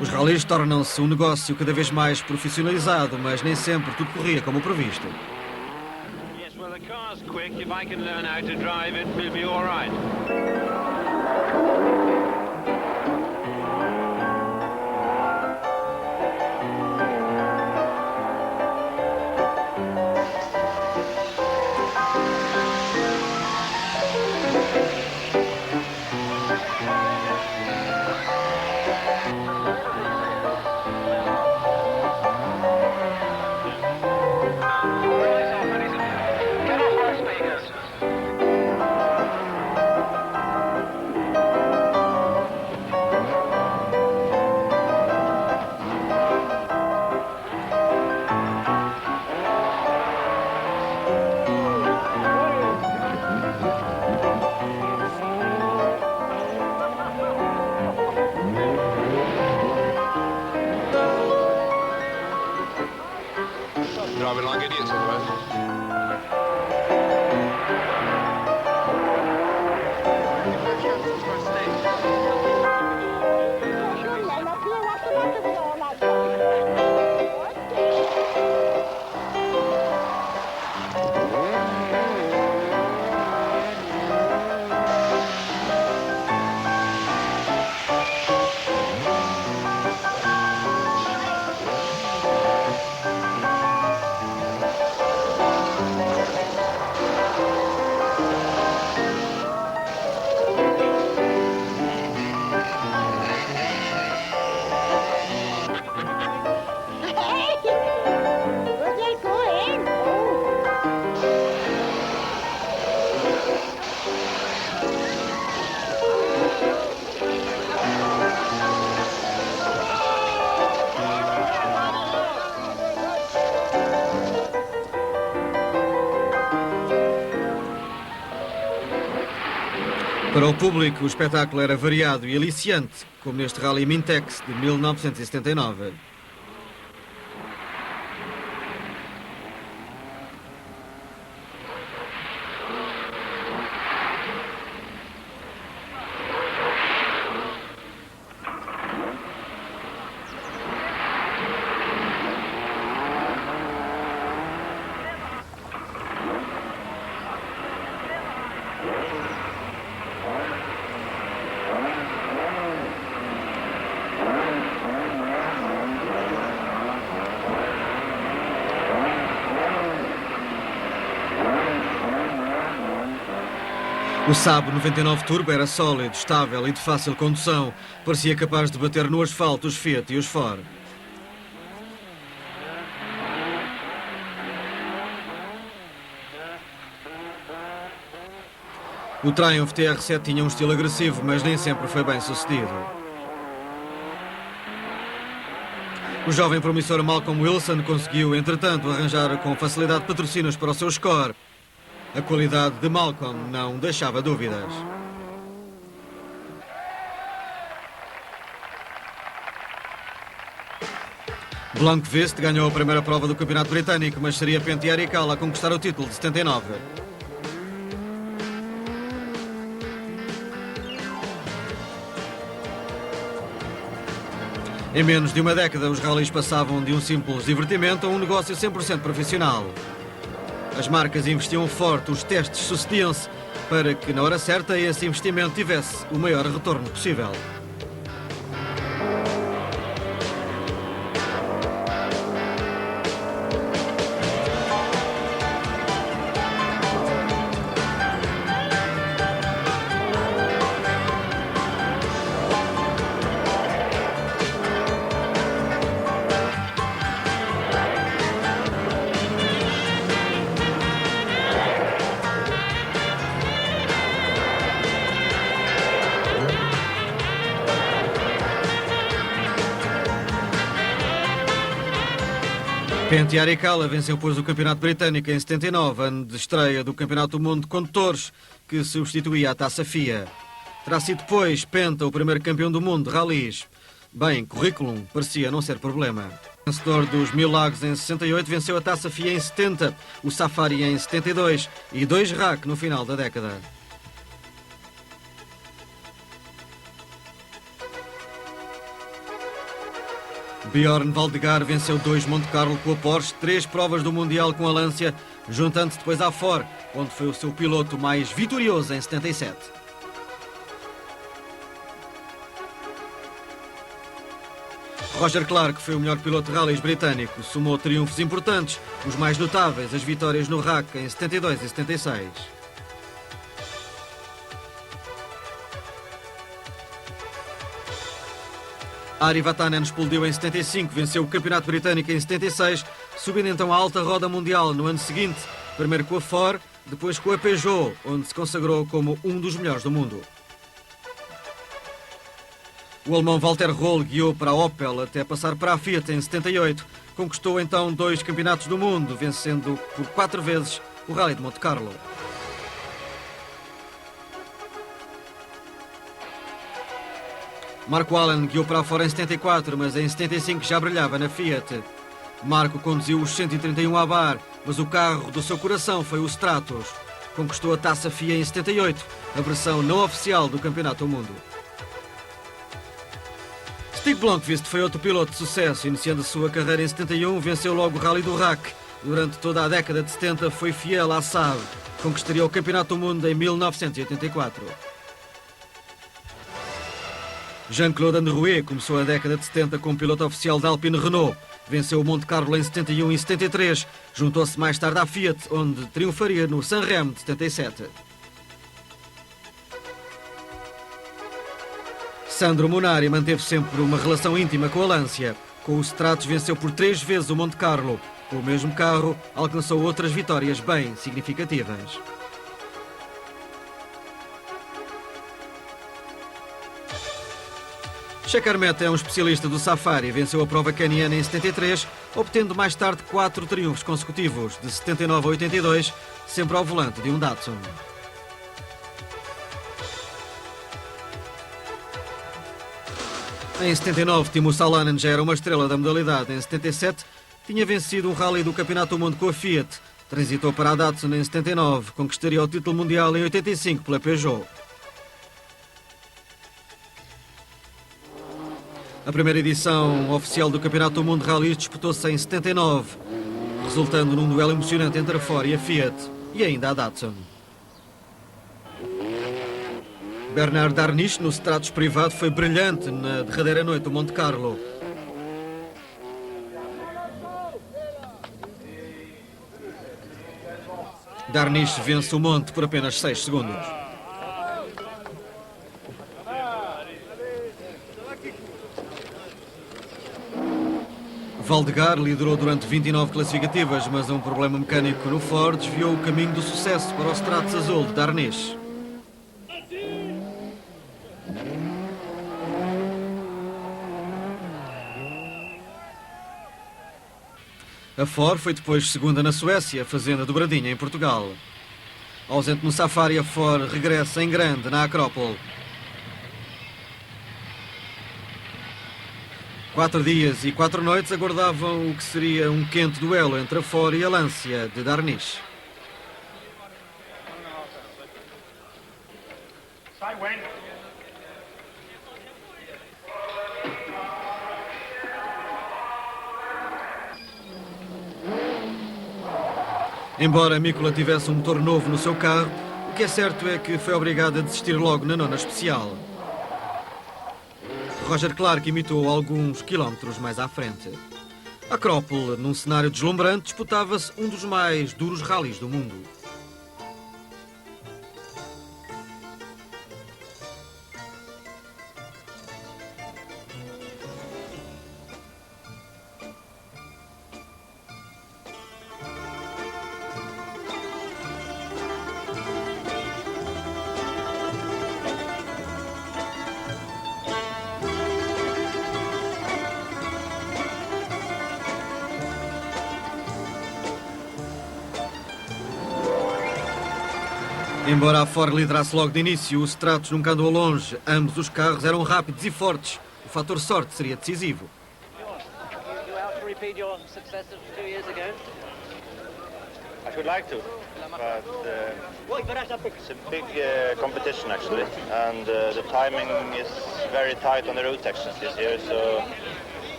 Os rallies tornam-se um negócio cada vez mais profissionalizado, mas nem sempre tudo corria como previsto. Yes, well, the car's quick. If I can learn how to drive it, we'll be all right. Para o público, o espetáculo era variado e aliciante, como neste Rally Mintex de 1979. O Saab 99 Turbo era sólido, estável e de fácil condução. Parecia capaz de bater no asfalto os Fiat e os Ford. O Triumph TR7 tinha um estilo agressivo, mas nem sempre foi bem sucedido. O jovem promissor Malcolm Wilson conseguiu, entretanto, arranjar com facilidade patrocínios para o seu score. A qualidade de Malcolm não deixava dúvidas. Blomqvist ganhou a primeira prova do Campeonato Britânico, mas seria Penty Arikala a conquistar o título de 79. Em menos de uma década, os rallies passavam de um simples divertimento a um negócio 100% profissional. As marcas investiam forte, os testes sucediam-se para que, na hora certa, esse investimento tivesse o maior retorno possível. Penty Arikala venceu depois o Campeonato Britânico em 79, ano de estreia do Campeonato do Mundo de Condutores, que substituía a Taça FIA. Terá sido depois Penta o primeiro campeão do mundo de rallies. Bem, currículo parecia não ser problema. O vencedor dos 1000 Lagos em 68 venceu a Taça FIA em 70, o Safari em 72 e 2 RAC no final da década. Bjorn Valdegar venceu 2 Monte Carlo com a Porsche, 3 provas do Mundial com a Lancia, juntando-se depois à Ford, onde foi o seu piloto mais vitorioso em 77. Roger Clark foi o melhor piloto de rallies britânico, somou triunfos importantes, os mais notáveis, as vitórias no RAC em 72 e 76. Ari Vatanen explodiu em 75, venceu o Campeonato Britânico em 76, subindo então à alta roda mundial no ano seguinte, primeiro com a Ford, depois com a Peugeot, onde se consagrou como um dos melhores do mundo. O alemão Walter Röhrl guiou para a Opel até passar para a Fiat em 78, conquistou então 2 campeonatos do mundo, vencendo por 4 vezes o Rally de Monte Carlo. Marco Allen guiou para a Ford em 74, mas em 75 já brilhava na Fiat. Marco conduziu os 131 à bar, mas o carro do seu coração foi o Stratos. Conquistou a Taça FIA em 78, a versão não oficial do Campeonato do Mundo. Stig Blomqvist foi outro piloto de sucesso, iniciando a sua carreira em 71, venceu logo o Rally do RAC. Durante toda a década de 70 foi fiel à Saab, conquistaria o Campeonato do Mundo em 1984. Jean-Claude Androuet começou a década de 70 como piloto oficial da Alpine Renault. Venceu o Monte Carlo em 71 e 73. Juntou-se mais tarde à Fiat, onde triunfaria no Sanremo de 77. Sandro Munari manteve sempre uma relação íntima com a Lancia. Com o Stratos venceu por 3 vezes o Monte Carlo. Com o mesmo carro, alcançou outras vitórias bem significativas. Shekarmet é um especialista do Safari, venceu a prova caniana em 73, obtendo mais tarde 4 triunfos consecutivos, de 79 a 82, sempre ao volante de um Datsun. Em 79, Timo Salonen já era uma estrela da modalidade. Em 77, tinha vencido um rally do Campeonato do Mundo com a Fiat. Transitou para a Datsun em 79, conquistaria o título mundial em 85 pela Peugeot. A primeira edição oficial do Campeonato do Mundo de Rallys disputou-se em 79, resultando num duelo emocionante entre a Ford e a Fiat, e ainda a Datsun. Bernard Darniche, no Stratos privado, foi brilhante na derradeira noite do Monte Carlo. Darniche vence o monte por apenas 6 segundos. Valdegar liderou durante 29 classificativas, mas um problema mecânico no Ford desviou o caminho do sucesso para o Stratos azul de Darniche. A Ford foi depois segunda na Suécia, fazendo a dobradinha em Portugal. Ausente no Safari, a Ford regressa em grande na Acrópole. 4 dias e 4 noites aguardavam o que seria um quente duelo entre a Ford e a Lancia de Darniche. Embora Mikkola tivesse um motor novo no seu carro, o que é certo é que foi obrigado a desistir logo na nona especial. Roger Clark imitou alguns quilómetros mais à frente. A Acrópole, num cenário deslumbrante, disputava-se um dos mais duros rallies do mundo. Embora a Ford liderasse logo de início, o Stratos nunca andou longe. Ambos os carros eram rápidos e fortes. O fator sorte seria decisivo. I should like to, but it's a big competition actually, and the timing is very tight on the road sections this year, so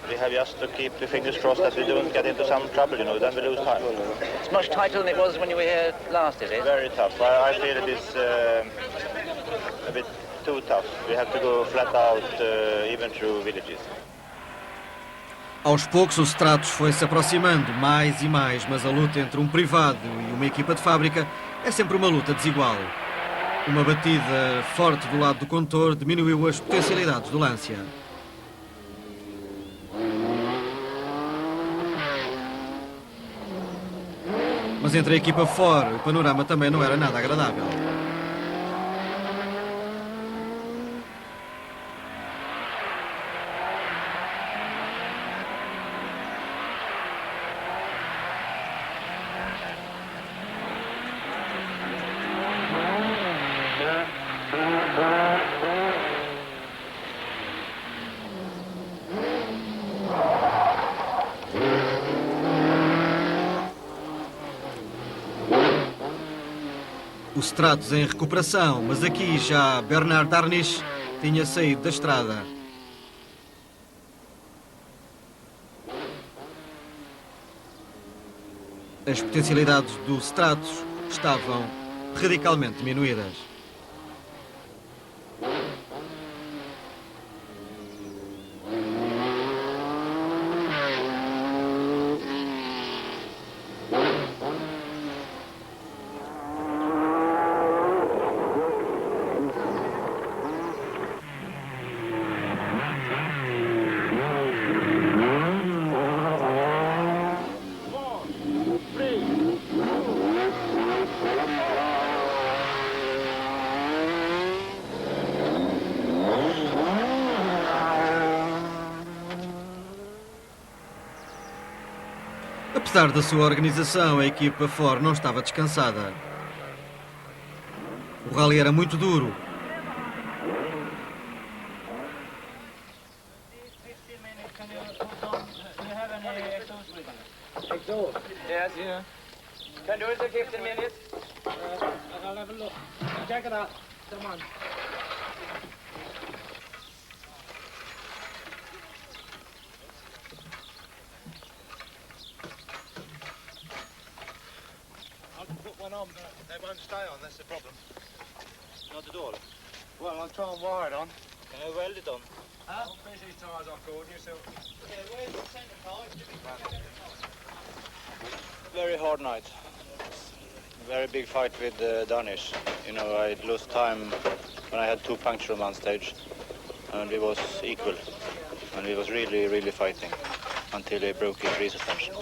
we have just to keep the fingers crossed that we don't get into some trouble, you know, then we lose time. It's much tighter than it was when you were here last, is it? Very tough. I feel it is a bit too tough. We have to go flat out even through villages. Aos poucos o Stratos foi se aproximando mais e mais, mas a luta entre um privado e uma equipa de fábrica é sempre uma luta desigual. Uma batida forte do lado do condutor diminuiu as potencialidades do Lancia. Mas entre a equipa Ford, o panorama também não era nada agradável. O Stratos em recuperação, mas aqui já Bernard Darniche tinha saído da estrada. As potencialidades do Stratos estavam radicalmente diminuídas. Apesar da sua organização, a equipa Ford não estava descansada. O rally era muito duro. Yes. Yeah. Can do it in 15 minutes. I'll have a look. Check it out. Come on. I can put one on, but they won't stay on, that's the problem. Not at all. Well, I'll try and wire it on. Can I weld it on? I'll finish these tyres off, Gordon, yourself. Yeah, where's the centre part? Very hard night. Very big fight with Danish. You know, I lost time when I had 2 punctures on one stage, and it was equal. And he was really, really fighting until he broke his rear suspension.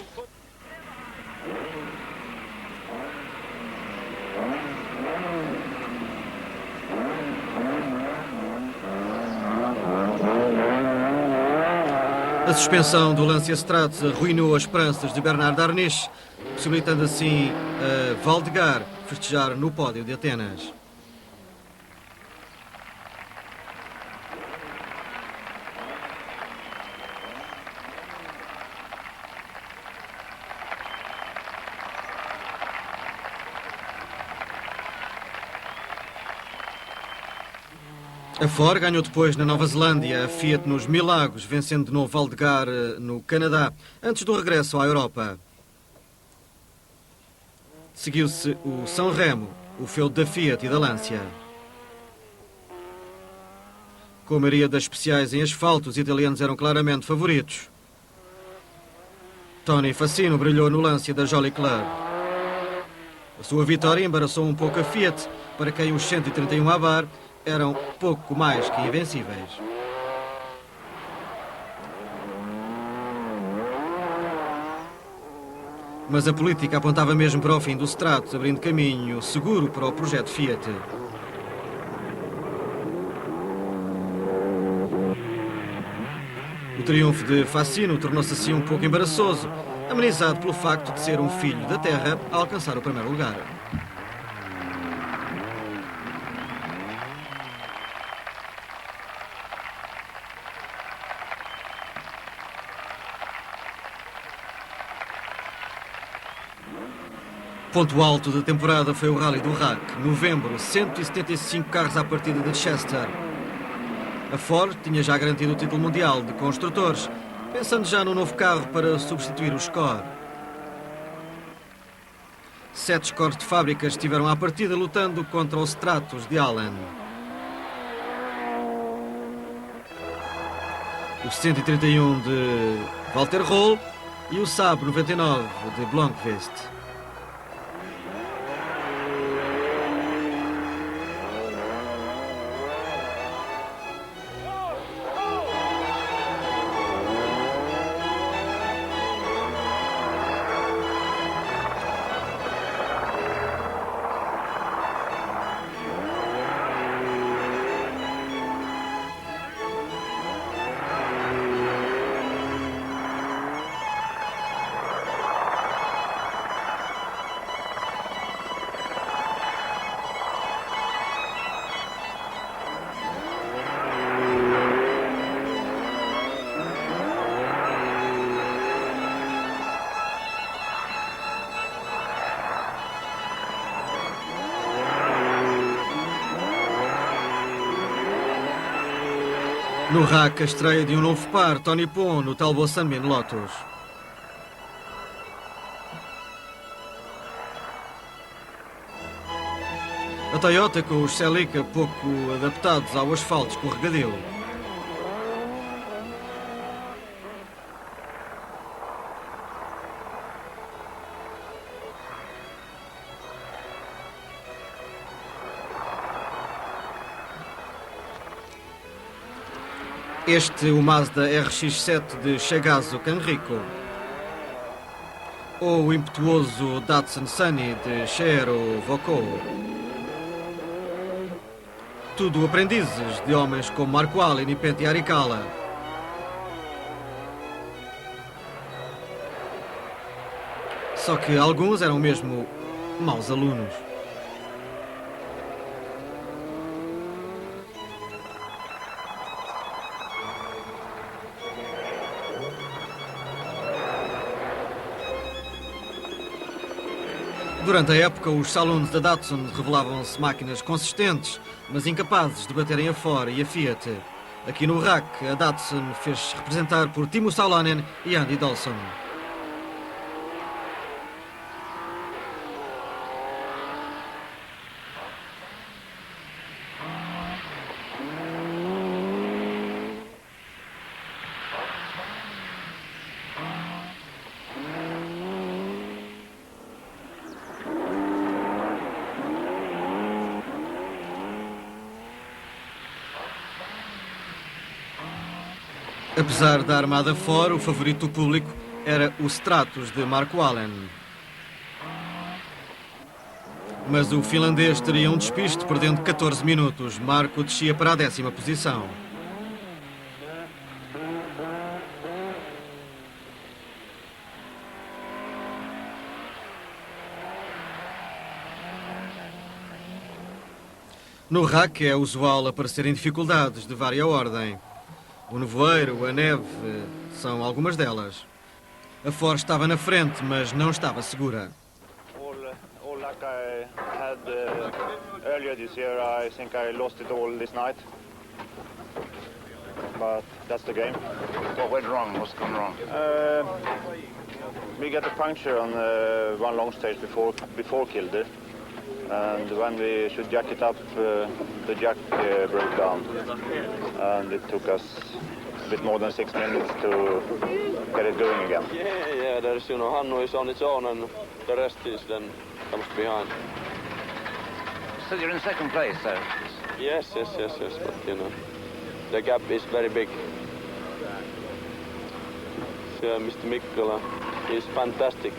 A suspensão do Lancia Stratos arruinou as esperanças de Bernard Arniche, possibilitando assim a Valdegar festejar no pódio de Atenas. A Ford ganhou depois na Nova Zelândia, a Fiat nos Milagos, vencendo de novo Valdegar no Canadá, antes do regresso à Europa. Seguiu-se o São Remo, o feudo da Fiat e da Lancia. Com a maioria das especiais em asfalto, os italianos eram claramente favoritos. Tony Fassino brilhou no Lancia da Jolly Club. A sua vitória embaraçou um pouco a Fiat, para quem os 131 Abar eram pouco mais que invencíveis. Mas a política apontava mesmo para o fim do Stratos, abrindo caminho seguro para o projeto Fiat. O triunfo de Fassino tornou-se assim um pouco embaraçoso, amenizado pelo facto de ser um filho da terra a alcançar o primeiro lugar. Ponto alto da temporada foi o Rally do RAC. Novembro, 175 carros à partida de Chester. A Ford tinha já garantido o título mundial de construtores, pensando já no novo carro para substituir o Score. 7 Scores de fábricas estiveram à partida lutando contra o Stratos de Allen. O 131 de Walter Röhrl e o Saab 99 de Blomqvist. No RAC, a estreia de um novo par, Tony Pon, no Talbot Sunbeam Lotus. A Toyota com os Celica pouco adaptados ao asfalto escorregadio. Este, o Mazda RX-7 de Chagazo Canrico. Ou o impetuoso Datsun Sunny de Shiro Voko. Tudo aprendizes de homens como Marco Allen e Pentti Arikala. Só que alguns eram mesmo maus alunos. Durante a época, os saloons da Datsun revelavam-se máquinas consistentes, mas incapazes de baterem a Ford e a Fiat. Aqui no RAC, a Datsun fez-se representar por Timo Salonen e Andy Dawson. Apesar da armada Ford, o favorito do público era o Stratos de Marco Allen. Mas o finlandês teria um despiste perdendo 14 minutos. Marco descia para a 10ª posição. No RAC é usual aparecerem dificuldades de vária ordem. O nevoeiro, a neve, são algumas delas. A Ford estava na frente, mas não estava segura. All luck I had earlier this year, I think I lost it all this night. But that's the game. What went wrong? What's gone wrong? We got a puncture on one long stage before Kilder. And when we should jack it up, the jack broke down. And it took us a bit more than 6 minutes to get it going again. Yeah, there's, Hannu is on its own and the rest is then comes behind. So you're in second place, though? Yes, but, the gap is very big. So, Mr. Mikkola is fantastic.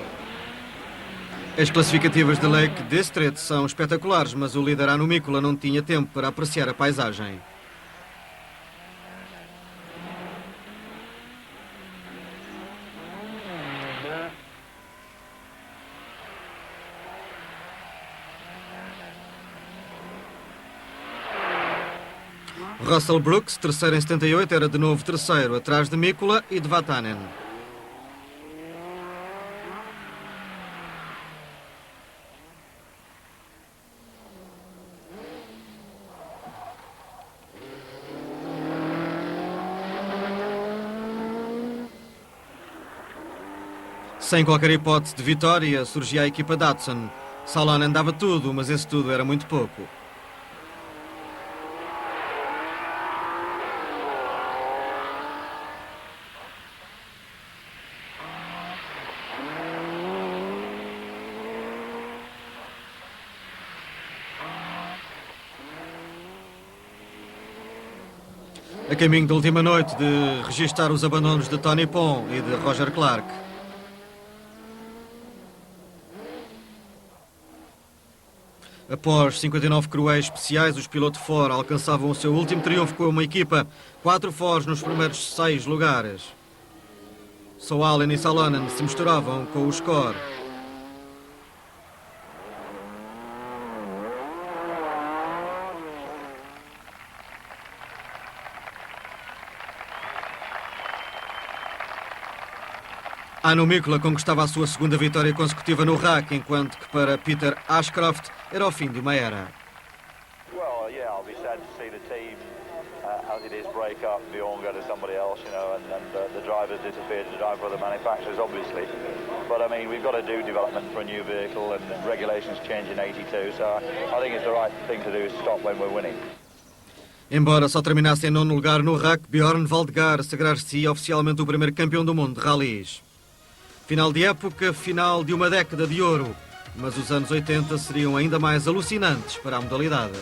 As classificativas de Lake District são espetaculares, mas o líder Anu Mikkola não tinha tempo para apreciar a paisagem. Russell Brooks, terceiro em 78, era de novo terceiro, atrás de Mikkola e de Vatanen. Sem qualquer hipótese de vitória, surgia a equipa Datsun. Salonen dava tudo, mas esse tudo era muito pouco. A caminho da última noite de registar os abandonos de Tony Pon e de Roger Clark. Após 59 cruéis especiais, os pilotos Ford alcançavam o seu último triunfo com uma equipa, 4 Fords nos primeiros 6 lugares. Só Allen e Salonen se misturavam com o score. Anu Mikkola conquistava a sua segunda vitória consecutiva no RAC, enquanto que para Peter Ashcroft era o fim de uma era. Well, yeah, I'll be sad to see the team as it is break up, Bjorn go to somebody else, and the drivers disappear to drive for other manufacturers, obviously. But I mean, we've got to do development for a new vehicle, and regulations change in 82, so I think it's the right thing to do is stop when we're winning. Embora só terminasse em 9º lugar no RAC, Bjorn Valdgar sagrar-se-ia oficialmente o primeiro campeão do mundo de rallies. Final de época, final de uma década de ouro, mas os anos 80 seriam ainda mais alucinantes para a modalidade.